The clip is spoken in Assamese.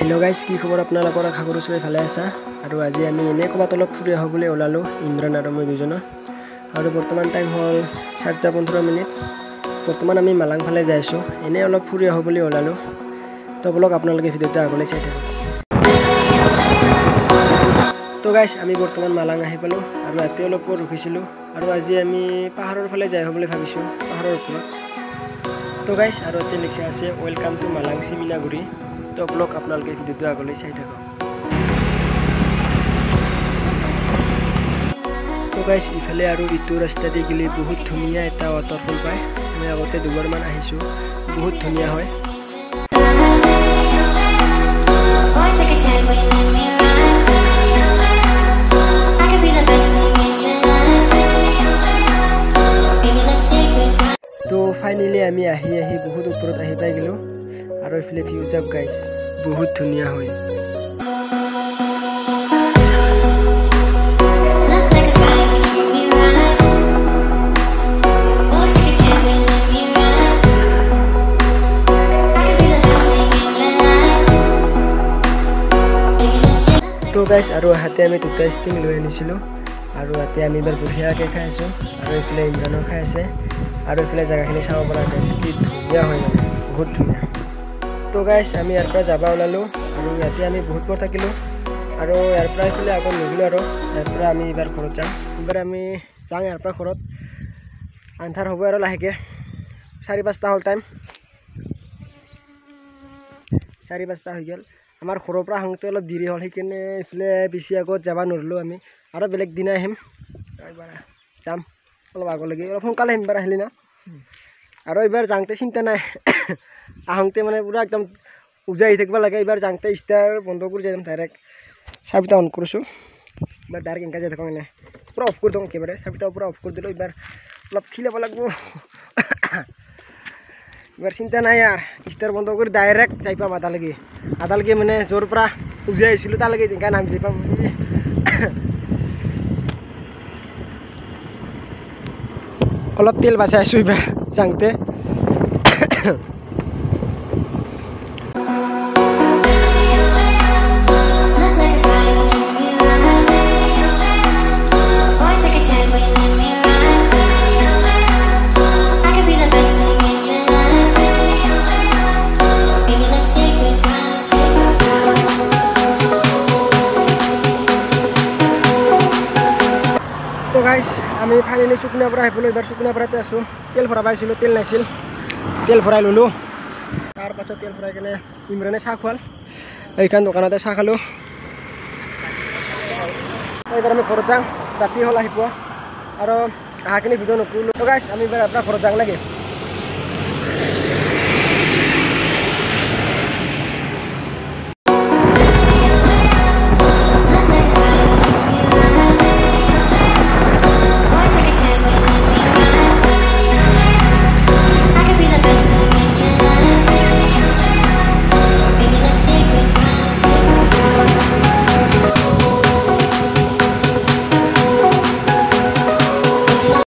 हेलो गाइस কি খবৰ আপোনালোকৰ আশা কৰিছো ভালে আছা আৰু আজি আমি এনে কবাত অলপ ফুৰি আহো বুলি ওলালো ইমৰান আৰু মই দুজন আৰু বৰ্তমান টাইম হল 7:15 মিনিট বৰ্তমান আমি মালাং ফালে যাই আছো এনে অলপ ফুৰি আহো বুলি ওলালো তো ব্লগ আপোনালোকে ভিডিওতে আগলৈ চাই থাকক তো গাইস আমি বৰ্তমান মালাং আহি পালো আৰু ৰাতি অলপ ৰখিছিলো আৰু আজি আমি পাহাৰৰ ফালে যাই আহো বুলি ভাবিছো পাহাৰৰ ওপৰত তো গাইস আৰু এতে লিখা আছে ওয়েলকাম টু মালাং সিমিনাগুৰি तो ब्लॉग আপোনালোকে ভিডিওটো আগলৈ চাই থাকক তো গাইস ইফালে আৰু ইটো ৰাস্তা দি গলি বহুত ধুনিয়া এটা ওয়াটাৰফল পায় মই আগতে দুবাৰ মান আহিছো বহুত ধুনিয়া হয় তো ফাইনালি আমি আহি বহুত ওপৰত আহি পাই গলো আৰু ইফালে ভিউজ আপ গাইস বহুত ধুনিয়া হয় তো গাইস আৰু হাতে আমি দুটা ষ্টিং লৈ আনিছিলো আৰু হাতে আমি বৰ বঢ়িয়াকৈ খাই আছো আৰু ইফালে ইমৰানো খাই আছে আৰু ইফালে জায়গাখিনি চাব পৰা গাইস কি ধুনিয়া হয় মানে বহুত ধুনিয়া তো গাইস আমি ইয়াৰ পৰা যাবা ওলালো আৰু ইয়াতে আমি বহুত বৰ থাকিলো আৰু ইয়াৰ পৰা ইফালে আগত নগলো আৰু ইয়াৰ পৰা আমি এবাৰ ঘৰত যাম এবাৰ আমি যাম ইয়াৰ পৰা ঘৰত আন্ধাৰ হ'ব আৰু লাহেকে 4-5টা হল টাইম 4-5টা হৈ গল আমাৰ ঘৰৰ পৰা আহোঁতে অলপ দেৰি হ'ল সেইকাৰণে ইফালে বেছি আগত যাবা নৰলো আমি আৰু বেলেগ দিন আহিম এবাৰ যাম অলপ আগলৈকে অলপ সোনকালে আহিম এবাৰ আহিলি না আৰু এবাৰ যাওঁতে চিন্তা নাই আহোঁতে মানে পুৰা একদম উজাই থাকিব লাগে এবাৰ যাওঁতে ষ্টাৰ বন্ধ কৰি যাম ডাইৰেক্ট চাবিটা অন কৰিছোঁ এবাৰ ডাইৰেক্ট এনেকৈ যাই থাকোঁ এনে পুৰা অফ কৰি দিওঁ একেবাৰে চাবিটা পুৰা অফ কৰি দিলোঁ এবাৰ অলপ থি ল'ব লাগিব এবাৰ চিন্তা নাই আৰু ষ্টাৰ বন্ধ কৰি ডাইৰেক্ট যাই পাম আদালৈকে মানে য'ৰ পৰা উজাই আহিছিলোঁ তালৈকে এনেকৈ নামি যাই পাম অলপ তেল বাচাই আছোঁ এবাৰ যাওঁতে তো গাইস আমি ফাইনালি সুকনাৰ পৰা আহিবলৈ এবাৰ সুকনাৰ পৰাতে আছোঁ তেল ভৰাব আহিছিলোঁ তেল নাছিল তেল ভৰাই ল'লোঁ তাৰপাছত তেল ভৰাই কিনে ইমৰানে চাহ খোৱাল এইখন দোকানতে চাহ খালোঁ এইবাৰ আমি ঘৰত যাওঁ ৰাতি হ'ল আহি পোৱা আৰু আহাখিনি ভিডিঅ' নকৰিলোঁ তো গাইস আমি এবাৰ আপোনাৰ ঘৰত যাওঁ লাগে